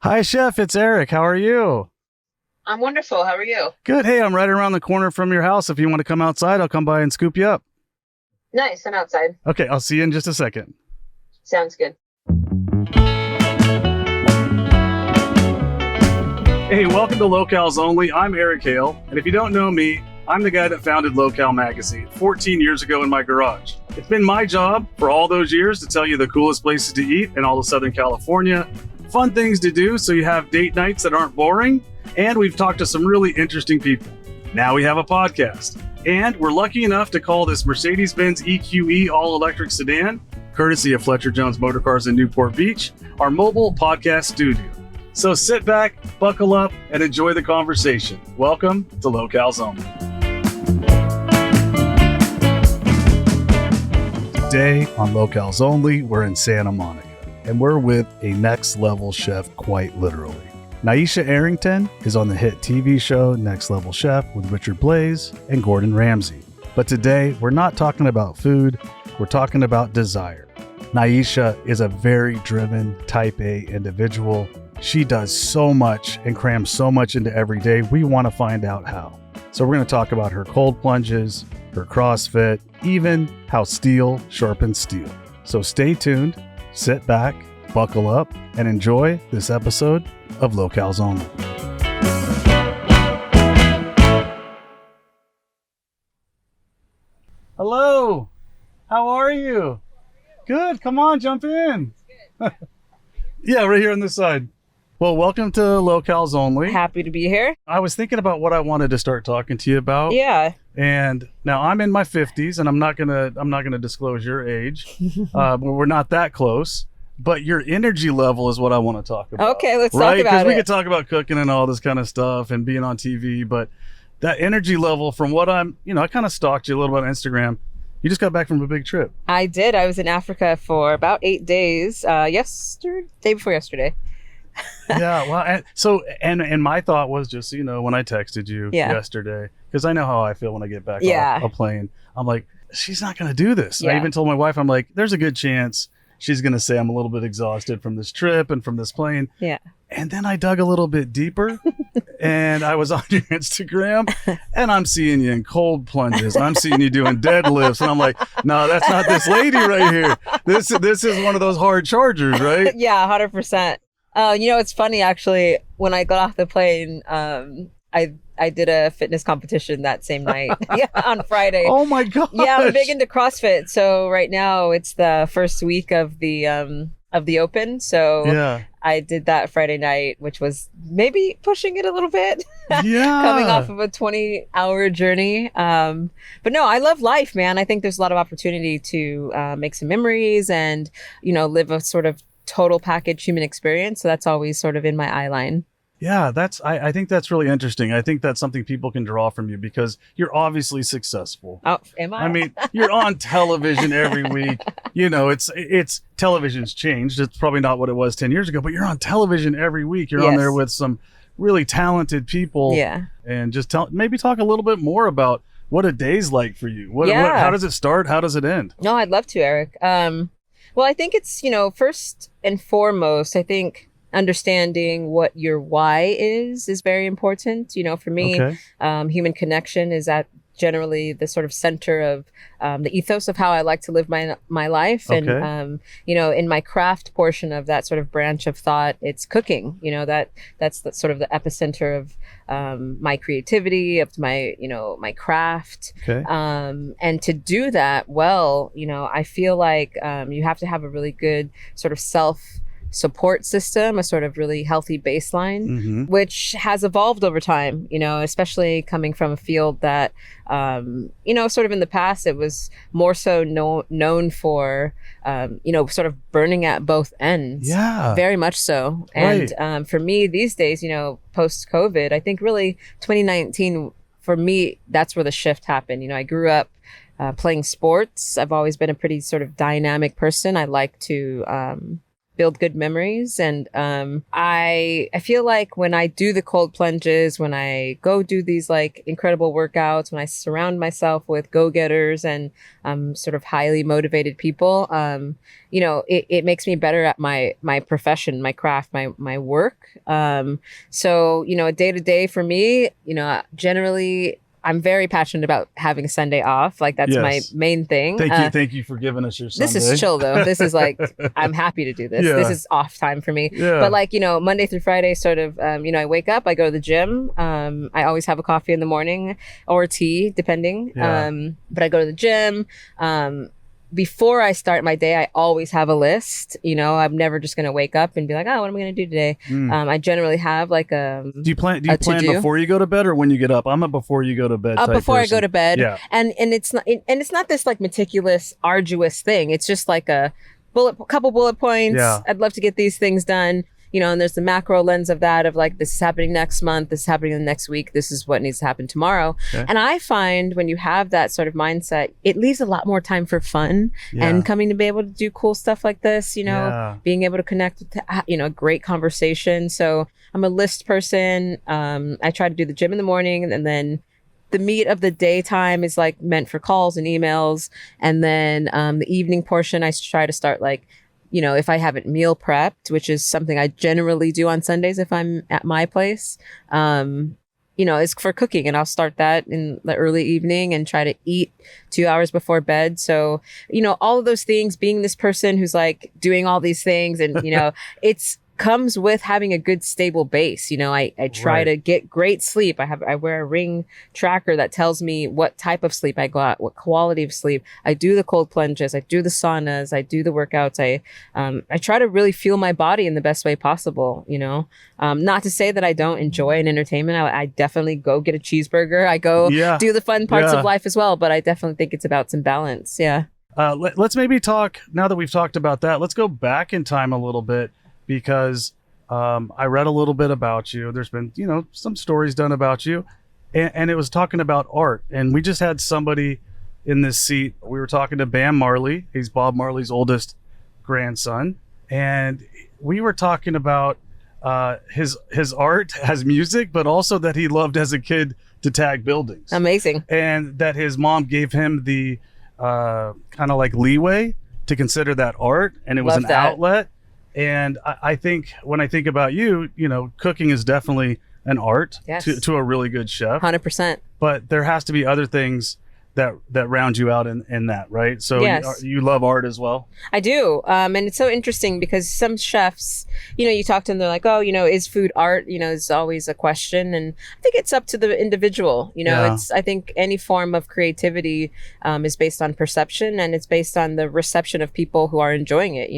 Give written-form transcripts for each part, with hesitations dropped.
Hi, Chef. It's Eric. How are you? I'm wonderful. How are you? Good. Hey, I'm right around the corner from your house. If you want to come outside, I'll come by and scoop you up. Nice. I'm outside. Okay, I'll see you in just a second. Sounds good. Hey, welcome to Locales Only. I'm Eric Hale, and if you don't know me, I'm the guy that founded Locale Magazine 14 years ago in my garage. It's been my job for all those years to tell you the coolest places to eat in all of Southern California, fun things to do so you have date nights that aren't boring, and we've talked to some really interesting people. Now we have a podcast, and we're lucky enough to call this Mercedes-Benz EQE all-electric sedan, courtesy of Fletcher Jones Motorcars in Newport Beach, our mobile podcast studio. So sit back, buckle up, and enjoy the conversation. Welcome to Locales Only. Today on Locales Only, we're in Santa Monica, and we're with a next level chef, quite literally. Nyesha Arrington is on the hit TV show Next Level Chef with Richard Blais and Gordon Ramsay. But today, we're not talking about food, we're talking about desire. Nyesha is a very driven, type A individual. She does so much and crams so much into every day. We want to find out how. So we're going to talk about her cold plunges, her CrossFit, even how steel sharpens steel. So stay tuned, sit back, buckle up, and enjoy this episode of Locales Only. Hello, how are you? Good, come on, jump in. Yeah, right here on this side. Well, welcome to Locales Only. Happy to be here. I was thinking about what I wanted to start talking to you about. Yeah. And now I'm in my 50s, and I'm not gonna disclose your age. We're not that close. But your energy level is what I want to talk about. Okay, let's right? talk about Because we it. could talk about cooking and all this kind of stuff and being on TV, but that energy level from what I kind of stalked you a little bit on Instagram. You just got back from a big trip. I did. I was in Africa for about 8 days. Day before yesterday. Yeah, well, and my thought was just, when I texted you yesterday, because I know how I feel when I get back off a plane. I'm like, she's not going to do this. Yeah. I even told my wife, I'm like, there's a good chance she's going to say I'm a little bit exhausted from this trip and from this plane. Yeah. And then I dug a little bit deeper and I was on your Instagram and I'm seeing you in cold plunges. I'm seeing you doing deadlifts. And I'm like, no, that's not this lady right here. This is one of those hard chargers, right? Yeah, 100%. It's funny, actually, when I got off the plane, I did a fitness competition that same night. Yeah, on Friday. Oh my God. Yeah, I'm big into CrossFit. So right now it's the first week of the Open. So yeah. I did that Friday night, which was maybe pushing it a little bit. Yeah. Coming off of a 20-hour journey. But no, I love life, man. I think there's a lot of opportunity to make some memories and, live a sort of total package human experience. So that's always sort of in my eye line. Yeah, I think that's really interesting. I think that's something people can draw from you because you're obviously successful. Oh, am I? I mean, you're on television every week. It's television's changed. It's probably not what it was 10 years ago, but you're on television every week. You're on there with some really talented people. Yeah. And just maybe talk a little bit more about what a day's like for you. How does it start? How does it end? No, I'd love to, Eric. Well, I think it's, first and foremost, I think understanding what your why is very important. For me, human connection is at generally the sort of center of the ethos of how I like to live my life. Okay. And, in my craft portion of that sort of branch of thought, it's cooking, that's the sort of the epicenter of my creativity, of my, my craft. Okay. And to do that well, I feel like you have to have a really good sort of support system, a sort of really healthy baseline, which has evolved over time, especially coming from a field that, sort of in the past, it was more so known for, sort of burning at both ends. Yeah. Very much so. Right. And for me these days, post-COVID, I think really 2019, for me, that's where the shift happened. I grew up playing sports. I've always been a pretty sort of dynamic person. I like to build good memories. And I feel like when I do the cold plunges, when I go do these like incredible workouts, when I surround myself with go-getters and sort of highly motivated people, it makes me better at my profession, my craft, my work. So, a day to day for me, generally I'm very passionate about having a Sunday off. Like that's my main thing. Thank you for giving us your Sunday. This is chill though. This is like, I'm happy to do this. Yeah. This is off time for me. Yeah. But like, Monday through Friday sort of, I wake up, I go to the gym. I always have a coffee in the morning or tea, depending. Yeah. But I go to the gym. Before I start my day, I always have a list. I'm never just going to wake up and be like, oh, what am I going to do today? I generally have like Do you plan before you go to bed or when you get up? I'm a before you go to bed type before person. I go to bed. Yeah. And it's not this like meticulous, arduous thing. It's just like a couple bullet points. Yeah. I'd love to get these things done. And there's the macro lens of that, of like, this is happening next month, this is happening the next week, this is what needs to happen tomorrow. Okay. And I find when you have that sort of mindset, it leaves a lot more time for fun and coming to be able to do cool stuff like this, being able to connect with, a great conversation. So I'm a list person. I try to do the gym in the morning, and then the meat of the daytime is like meant for calls and emails. And then the evening portion, I try to start like, if I haven't meal prepped, which is something I generally do on Sundays if I'm at my place, is for cooking. And I'll start that in the early evening and try to eat 2 hours before bed. So, all of those things, being this person who's like doing all these things and, it's comes with having a good stable base. I try to get great sleep. I wear a Ring tracker that tells me what type of sleep I got, what quality of sleep. I do the cold plunges, I do the saunas, I do the workouts. I try to really feel my body in the best way possible. Not to say that I don't enjoy an entertainment. I definitely go get a cheeseburger. I go do the fun parts of life as well. But I definitely think it's about some balance. Yeah. Let's maybe talk, now that we've talked about that, let's go back in time a little bit. Because I read a little bit about you. There's been, some stories done about you. And it was talking about art. And we just had somebody in this seat. We were talking to Bam Marley. He's Bob Marley's oldest grandson. And we were talking about his art as music, but also that he loved as a kid to tag buildings. Amazing. And that his mom gave him the kind of like leeway to consider that art. And it was an outlet. And I think when I think about you, cooking is definitely an art to a really good chef. 100%. But there has to be other things that round you out in that, right? So you love art as well? I do. And it's so interesting because some chefs, you talk to them, they're like, oh, is food art? It's always a question. And I think it's up to the individual. I think any form of creativity is based on perception, and it's based on the reception of people who are enjoying it.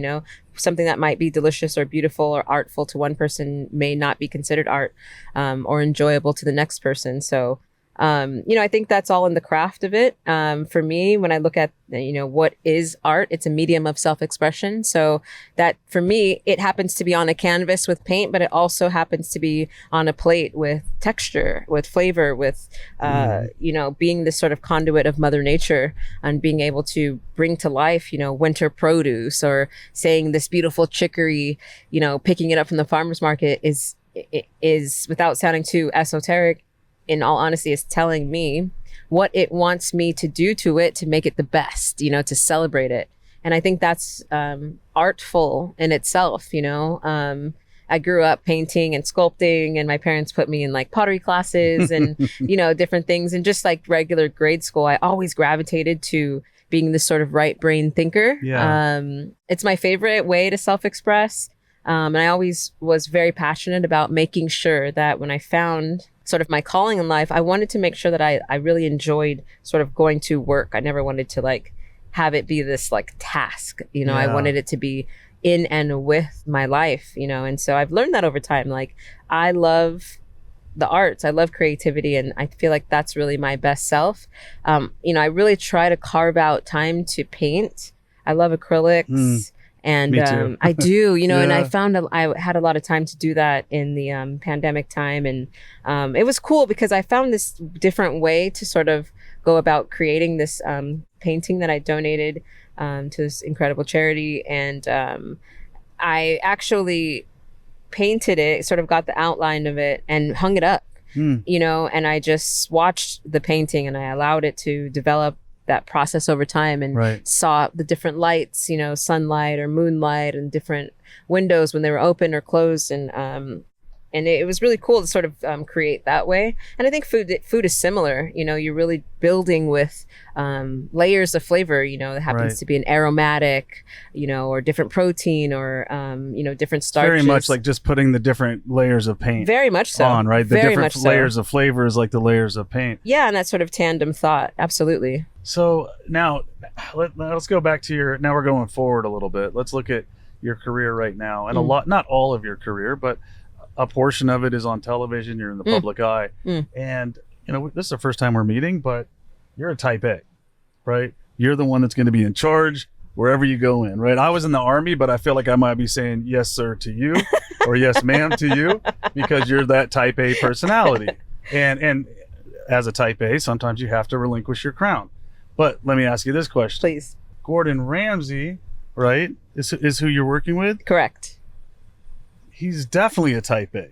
Something that might be delicious or beautiful or artful to one person may not be considered art or enjoyable to the next person. So, I think that's all in the craft of it. For me, when I look at, what is art, it's a medium of self-expression. So that for me, it happens to be on a canvas with paint, but it also happens to be on a plate with texture, with flavor, with, being this sort of conduit of Mother Nature and being able to bring to life, winter produce, or saying this beautiful chicory, picking it up from the farmer's market is without sounding too esoteric, in all honesty, is telling me what it wants me to do to it to make it the best, to celebrate it. And I think that's artful in itself. I grew up painting and sculpting, and my parents put me in like pottery classes and, different things. And just like regular grade school, I always gravitated to being this sort of right brain thinker. Yeah. It's my favorite way to self-express. And I always was very passionate about making sure that when I found sort of my calling in life, I wanted to make sure that I really enjoyed sort of going to work. I never wanted to like have it be this like task, I wanted it to be in and with my life, and so I've learned that over time. Like, I love the arts, I love creativity, and I feel like that's really my best self. I really try to carve out time to paint. I love acrylics. And I do, and I found I had a lot of time to do that in the pandemic time. And it was cool because I found this different way to sort of go about creating this painting that I donated to this incredible charity. And I actually painted it, sort of got the outline of it and hung it up, you know, and I just watched the painting and I allowed it to develop that process over time and saw the different lights, you know, sunlight or moonlight and different windows when they were open or closed. And it was really cool to sort of create that way. And I think food is similar. You know, you're really building with layers of flavor. You know, it happens to be an aromatic, you know, or different protein or, you know, different starches. Very much like just putting the different layers of paint Very much so. on, right? The Very different much layers so. of flavors like the layers of paint. Yeah, and that sort of tandem thought. Absolutely. So now let's go back to now we're going forward a little bit. Let's look at your career right now. And not all of your career, but a portion of it is on television. You're in the public eye. And, you know, this is the first time we're meeting, but you're a type A, right? You're the one that's going to be in charge wherever you go in, right? I was in the Army, but I feel like I might be saying yes, sir, to you or yes, ma'am, to you, because you're that type A personality. And as a type A, sometimes you have to relinquish your crown. But let me ask you this question. Please. Gordon Ramsay, right, is who you're working with? Correct. He's definitely a type A.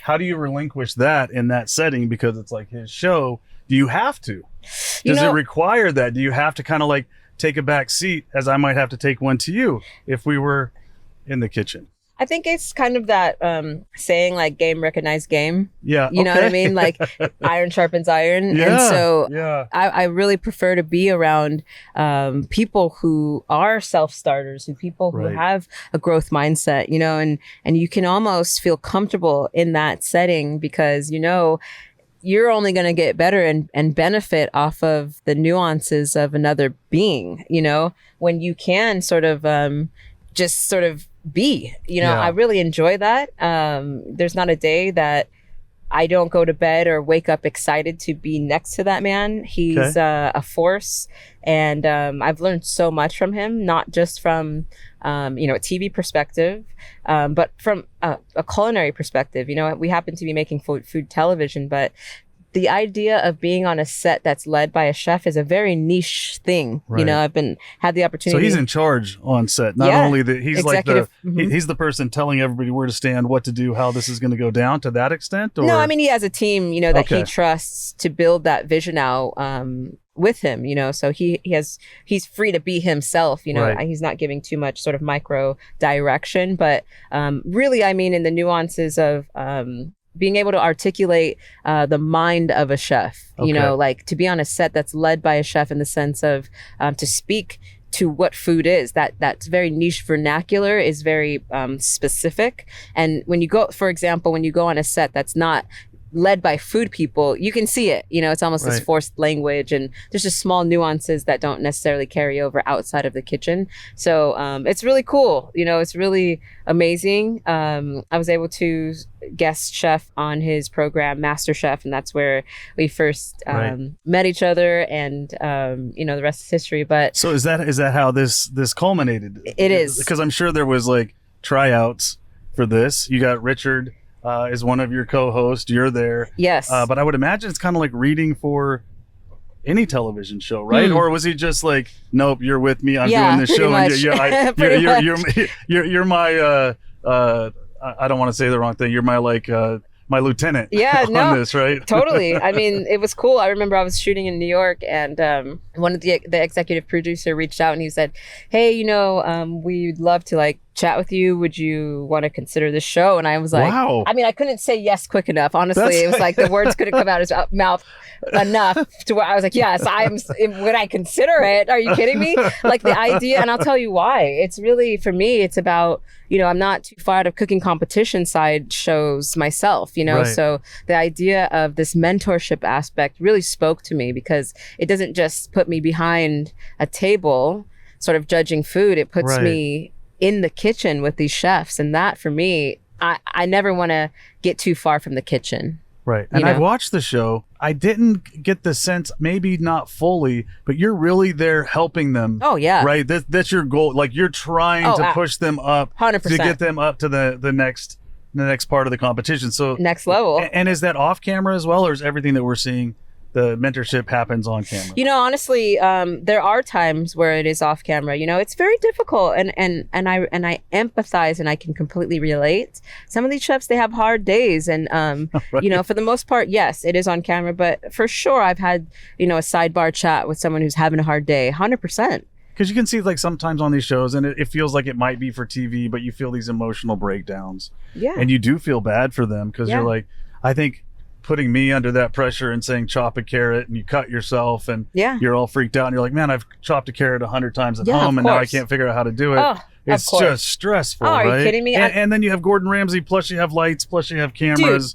How do you relinquish that in that setting? Because it's like his show. Do you have to? Does it require that? Do you have to kind of like take a back seat, as I might have to take one to you if we were in the kitchen? I think it's kind of that saying like game recognized game. Yeah. You know what I mean? Like iron sharpens iron. Yeah, and so I really prefer to be around people who are self-starters, people who have a growth mindset, you know, and you can almost feel comfortable in that setting because, you know, you're only going to get better and benefit off of the nuances of another being, you know, when you can sort of just sort of be, you know. I really enjoy that. There's not a day that I don't go to bed or wake up excited to be next to that man. He's a force, and I've learned so much from him, not just from you know, a TV perspective, but from a culinary perspective. You know, we happen to be making food television, but the idea of being on a set that's led by a chef is a very niche thing. You know, I've had the opportunity. So he's in charge on set. Not only that, he's executive, like he's the person telling everybody where to stand, what to do, how this is going to go down to that extent. Or? No, I mean, he has a team, you know, that he trusts to build that vision out with him, you know, so he's free to be himself, you know. He's not giving too much sort of micro direction, but really, I mean, in the nuances of being able to articulate the mind of a chef, you know, like to be on a set that's led by a chef in the sense of to speak to what food is. That's very niche vernacular is very specific. And when you go, for example, when you go on a set that's not led by food people, you can see it, you know, it's almost this forced language, and there's just small nuances that don't necessarily carry over outside of the kitchen. So it's really cool, you know, it's really amazing. I was able to guest chef on his program Master Chef, and that's where we first met each other, and you know, the rest is history. But so is that how this culminated? It is, because I'm sure there was like tryouts for this. You got Richard is one of your co-hosts. You're there. Yes. But I would imagine it's kind of like reading for any television show, right? Or was he just like, nope, you're with me. I'm doing this show. Much. And you're my, I don't want to say the wrong thing. You're my like, my lieutenant on this, right? Totally. I mean, it was cool. I remember I was shooting in New York, and one of the executive producer reached out and he said, hey, you know, we'd love to like chat with you. Would you want to consider this show? And I was like, wow. I mean, I couldn't say yes quick enough. Honestly, it was like the words couldn't come out of his mouth enough to where I was like, yes, would I consider it? Are you kidding me? Like the idea, and I'll tell you why. It's really, for me, it's about, you know, I'm not too far out of cooking competition side shows myself, you know, so the idea of this mentorship aspect really spoke to me because it doesn't just put me behind a table sort of judging food. It puts me in the kitchen with these chefs, and that for me, I never want to get too far from the kitchen. Right. And I've watched the show. I didn't get the sense, maybe not fully, but you're really there helping them. Oh, yeah. Right? That's your goal. Like you're trying to push them up 100%. to get them up to the next part of the competition. So next level. And is that off camera as well, or is everything that we're seeing the mentorship happens on camera? Honestly, there are times where it is off camera. It's very difficult, and I empathize, and I can completely relate. Some of these chefs, they have hard days, and Right. for the most part, yes, it is on camera. But for sure, I've had a sidebar chat with someone who's having a hard day, 100%. Because you can see like sometimes on these shows, and it feels like it might be for TV, but you feel these emotional breakdowns. Yeah. And you do feel bad for them because Yeah. you're like, I think putting me under that pressure and saying chop a carrot and you cut yourself and Yeah. you're all freaked out and you're like, man, I've chopped a carrot 100 times at Yeah, home of and now I course. can't figure out how to do it. Oh, It's of course. just stressful, Oh, are you right? kidding me? And then you have Gordon Ramsay, plus you have lights, plus you have cameras.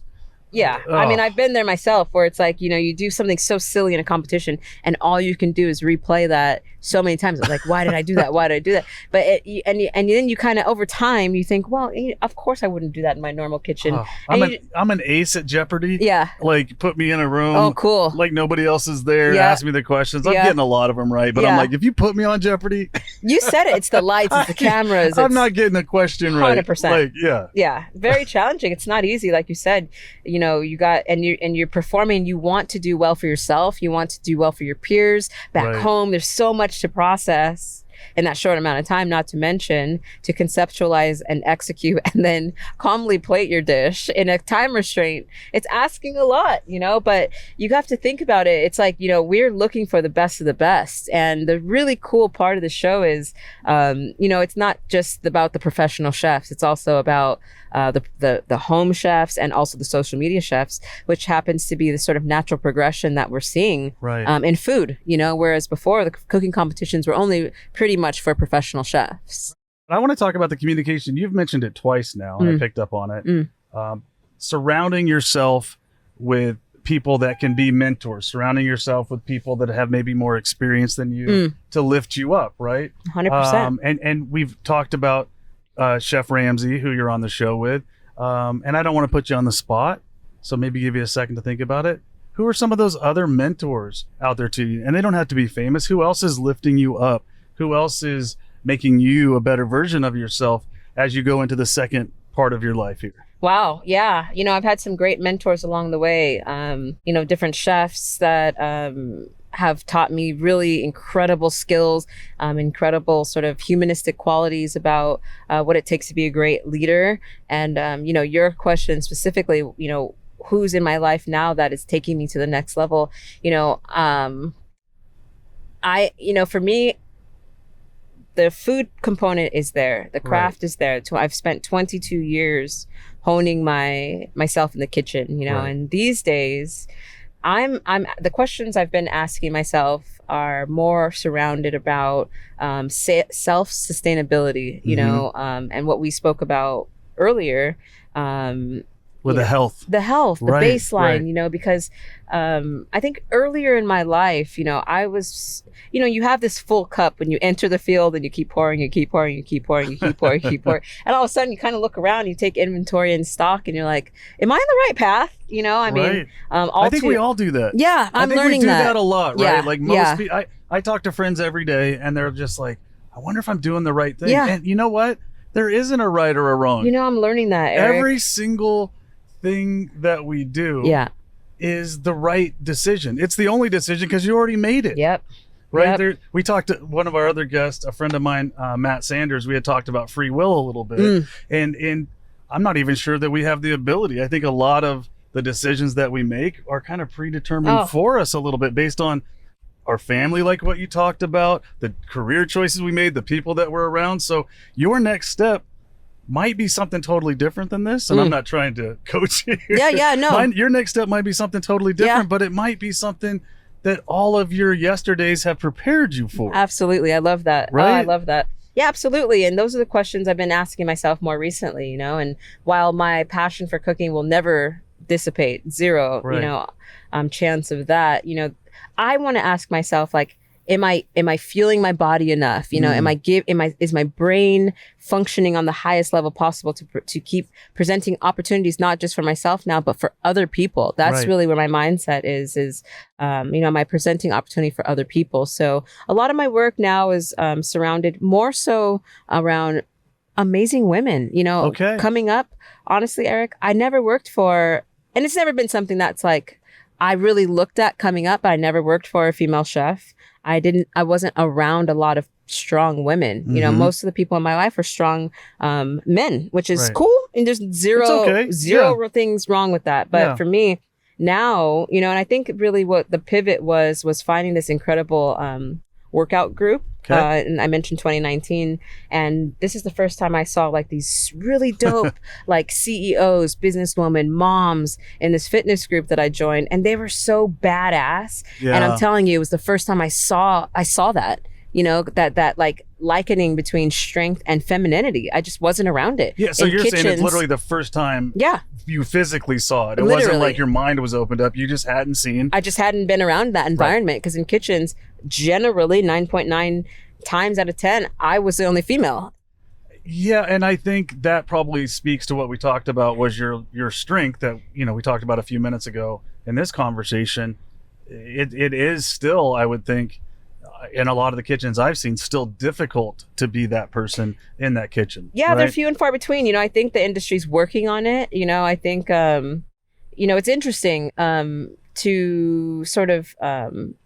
Yeah. Oh. I mean, I've been there myself where it's like, you do something so silly in a competition and all you can do is replay that so many times. It's like, why did I do that? Why did I do that? But and then you kind of over time, you think, well, of course I wouldn't do that in my normal kitchen. Oh, And I'm an ace at Jeopardy. Yeah. Like, put me in a room. Oh, cool. Like nobody else is there. Yeah. Ask me the questions. I'm Yeah. getting a lot of them right, but I'm Yeah. like, if you put me on Jeopardy, You said it. It's the lights, it's the cameras. I'm it's- not getting a question right. 100%. Like, yeah. Yeah, very challenging. It's not easy, like you said. You got and you're performing. You want to do well for yourself. You want to do well for your peers back Right. home. There's so much to process in that short amount of time. Not to mention to conceptualize and execute, and then calmly plate your dish in a time restraint. It's asking a lot, But you have to think about it. It's like we're looking for the best of the best, and the really cool part of the show is, it's not just about the professional chefs. It's also about the home chefs and also the social media chefs, which happens to be the sort of natural progression that we're seeing Right. in food, whereas before the cooking competitions were only pretty much for professional chefs. I want to talk about the communication. You've mentioned it twice now, and I picked up on it. Surrounding yourself with people that can be mentors, surrounding yourself with people that have maybe more experience than you to lift you up, right? 100%. And we've talked about Chef Ramsey, who you're on the show with. And I don't want to put you on the spot, so maybe give you a second to think about it. Who are some of those other mentors out there to you? And they don't have to be famous. Who else is lifting you up? Who else is making you a better version of yourself as you go into the second part of your life here? Wow. Yeah. I've had some great mentors along the way. Different chefs that have taught me really incredible skills, incredible sort of humanistic qualities about what it takes to be a great leader. And, your question specifically, who's in my life now that is taking me to the next level? For me, the food component is there. The craft is there. I've spent 22 years honing myself in the kitchen, Right. and these days I'm the questions I've been asking myself are more surrounded about self-sustainability, and what we spoke about earlier, With the health. the Right, baseline, right. because I think earlier in my life, I was, you have this full cup when you enter the field and you keep pouring, you keep pouring, you keep pouring, you keep pouring, you keep pouring. And all of a sudden you kind of look around, you take inventory and stock and you're like, am I on the right path? Right. I think we all do that. Yeah, I I'm think learning we do that. that a lot, right? Yeah, Like most yeah. people, I talk to friends every day and they're just like, I wonder if I'm doing the right thing. Yeah. And you know what? There isn't a right or a wrong. I'm learning that, Eric. Every single thing that we do Yeah. is the right decision. It's the only decision because you already made it. Yep. Right Yep. there. We talked to one of our other guests, a friend of mine, Matt Sanders. We had talked about free will a little bit. And I'm not even sure that we have the ability. I think a lot of the decisions that we make are kind of predetermined for us a little bit based on our family, like what you talked about, the career choices we made, the people that were around. So your next step might be something totally different than this. And I'm not trying to coach you here. Yeah, no. Your next step might be something totally different, but it might be something that all of your yesterdays have prepared you for. Absolutely. I love that. Right? Oh, I love that. Yeah, absolutely. And those are the questions I've been asking myself more recently, and while my passion for cooking will never dissipate, zero, Right. chance of that, I want to ask myself, like, am I feeling my body enough? Is my brain functioning on the highest level possible to keep presenting opportunities, not just for myself now, but for other people? That's Right. really where my mindset is, am I presenting opportunity for other people? So a lot of my work now is surrounded more so around amazing women, Okay. coming up. Honestly, Eric, I never worked for, and it's never been something that's like, I really looked at coming up. I never worked for a female chef. I wasn't around a lot of strong women. You know, most of the people in my life are strong men, which is cool. And there's zero things wrong with that. But for me now, you know, and I think really what the pivot was finding this incredible workout group. And I mentioned 2019, and this is the first time I saw like these really dope like CEOs, businesswomen, moms in this fitness group that I joined, and they were so badass. And I'm telling you, it was the first time I saw that, you know, that like likening between strength and femininity. I just wasn't around it. Yeah, so you're saying it's literally the first time you physically saw it. It wasn't like your mind was opened up. You just hadn't seen. I just hadn't been around that environment, because in kitchens, generally 9.9 times out of 10, I was the only female. Yeah, and I think that probably speaks to what we talked about was your strength that, you know, we talked about a few minutes ago in this conversation. It is still, I would think, in a lot of the kitchens I've seen, still difficult to be that person in that kitchen. Yeah, they're few and far between. You know, I think the industry's working on it. You know, I think, you know, it's interesting to sort of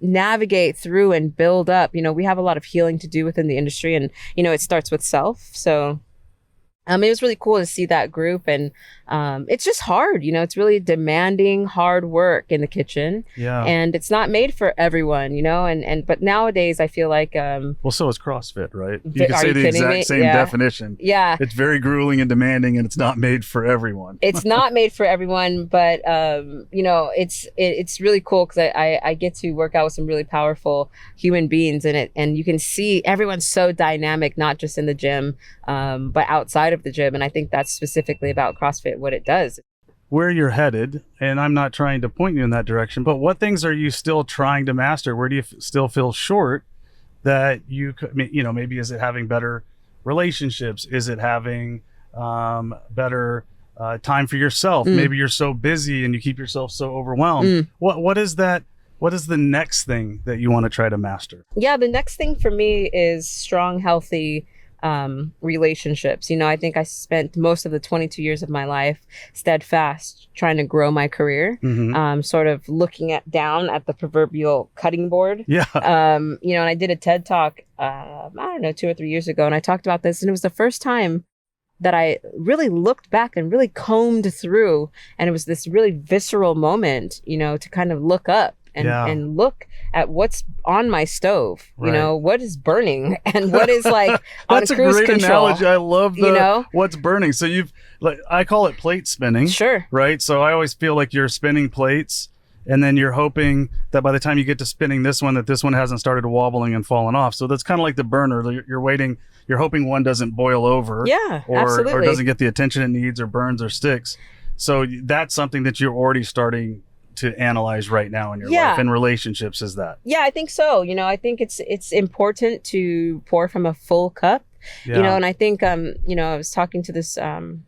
navigate through and build up. You know, we have a lot of healing to do within the industry, and, you know, it starts with self. So it was really cool to see that group, and it's just hard, you know, it's really demanding, hard work in the kitchen. Yeah. And it's not made for everyone, you know, but nowadays I feel like well, so is CrossFit, right? You can say the exact same definition. Yeah. It's very grueling and demanding, and it's not made for everyone. It's not made for everyone, but you know, it's really cool because I get to work out with some really powerful human beings in it, and you can see everyone's so dynamic, not just in the gym, but outside of the gym. And I think that's specifically about CrossFit, what it does. Where you're headed, and I'm not trying to point you in that direction, but what things are you still trying to master? Where do you still feel short that you could, you know, maybe is it having better relationships? Is it having better time for yourself? Maybe you're so busy and you keep yourself so overwhelmed. What is that? What is the next thing that you want to try to master? Yeah, the next thing for me is strong, healthy relationships. You know, I think I spent most of the 22 years of my life steadfast trying to grow my career, sort of looking down at the proverbial cutting board. Yeah. You know, and I did a TED talk, I don't know, 2 or 3 years ago, and I talked about this, and it was the first time that I really looked back and really combed through, and it was this really visceral moment, you know, to kind of look up and look at what's on my stove, you know, what is burning and what is like on That's cruise a great control. Analogy. I love the, you know, what's burning. So I call it plate spinning. Sure. Right. So I always feel like you're spinning plates, and then you're hoping that by the time you get to spinning this one, that this one hasn't started wobbling and falling off. So that's kind of like the burner. You're waiting, you're hoping one doesn't boil over. Yeah, or absolutely. doesn't get the attention it needs, or burns or sticks. So that's something that you're already starting to analyze right now in your life, and relationships is that. Yeah, I think so. You know, I think it's important to pour from a full cup, you know, and I think, you know, I was talking to this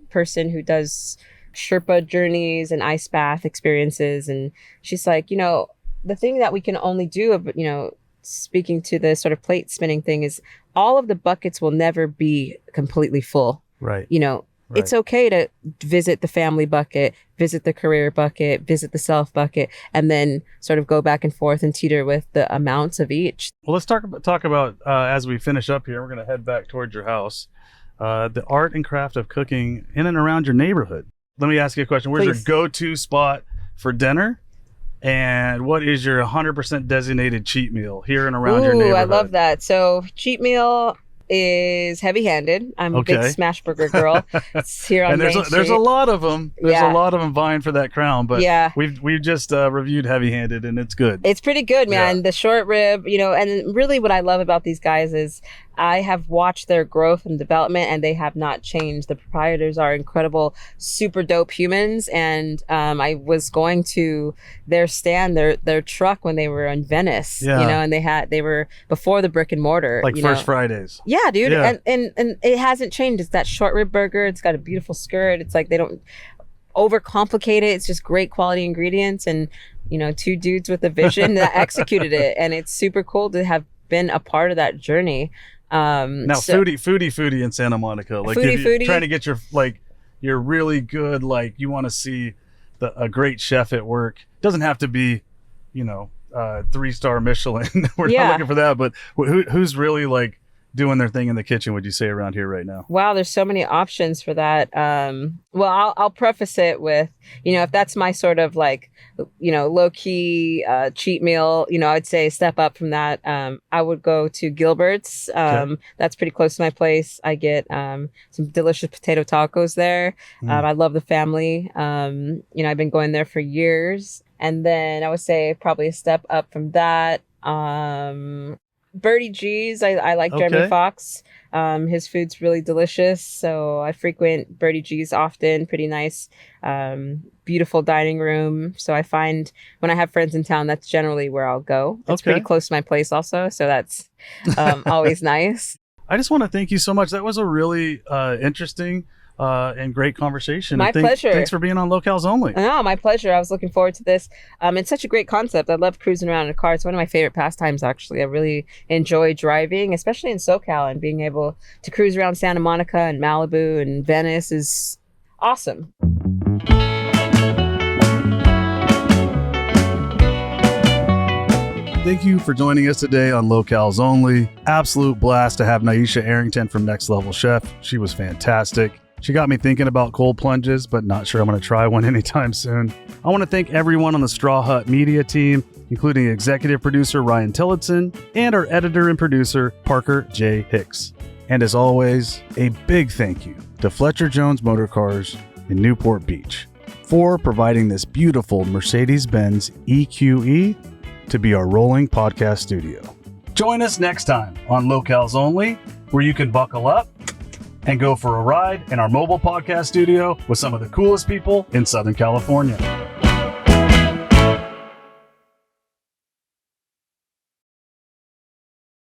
person who does Sherpa journeys and ice bath experiences, and she's like, you know, the thing that we can only do, you know, speaking to the sort of plate spinning thing, is all of the buckets will never be completely full. Right. You know, it's okay to visit the family bucket, visit the career bucket, visit the self bucket, and then sort of go back and forth and teeter with the amounts of each. Well, let's talk about as we finish up here, we're going to head back towards your house, the art and craft of cooking in and around your neighborhood. Let me ask you a question. Where's your go-to spot for dinner? And what is your 100% designated cheat meal here and around your neighborhood? I love that. So cheat meal is heavy-handed. I'm a big smash burger girl. It's here on Main Street. There's a lot of them. There's a lot of them vying for that crown. But we've just reviewed heavy-handed, and it's good. It's pretty good, man. The short rib, you know, and really what I love about these guys is I have watched their growth and development, and they have not changed. The proprietors are incredible, super dope humans. And I was going to their stand, their truck when they were in Venice, you know, and they were before the brick and mortar. Like First Fridays. Yeah, dude. Yeah. And it hasn't changed. It's that short rib burger. It's got a beautiful skirt. It's like they don't overcomplicate it. It's just great quality ingredients, and, you know, 2 dudes with a vision that executed it. And it's super cool to have been a part of that journey. Now, foodie in Santa Monica, like foodie. Trying to get your really good, like, you want to see a great chef at work. Doesn't have to be, 3-star Michelin. We're not looking for that, but who's really like doing their thing in the kitchen, would you say, around here right now? Wow, there's so many options for that. Well, I'll preface it with, if that's my sort of like, low key cheat meal, I'd say step up from that. I would go to Gilbert's. That's pretty close to my place. I get some delicious potato tacos there. I love the family. I've been going there for years. And then I would say probably a step up from that. Birdie G's. I like Jeremy Fox. His food's really delicious. So I frequent Birdie G's often. Pretty nice, beautiful dining room. So I find when I have friends in town, that's generally where I'll go. It's pretty close to my place also. So that's always nice. I just want to thank you so much. That was a really interesting and great conversation. My pleasure. Thanks for being on Locales Only. No, my pleasure. I was looking forward to this. It's such a great concept. I love cruising around in a car. It's one of my favorite pastimes, actually. I really enjoy driving, especially in SoCal, and being able to cruise around Santa Monica and Malibu and Venice is awesome. Thank you for joining us today on Locales Only. Absolute blast to have Nyesha Arrington from Next Level Chef. She was fantastic. She got me thinking about cold plunges, but not sure I'm going to try one anytime soon. I want to thank everyone on the Straw Hut Media team, including executive producer Ryan Tillotson and our editor and producer Parker J. Hicks. And as always, a big thank you to Fletcher Jones Motor Cars in Newport Beach for providing this beautiful Mercedes-Benz EQE to be our rolling podcast studio. Join us next time on Locales Only, where you can buckle up and go for a ride in our mobile podcast studio with some of the coolest people in Southern California.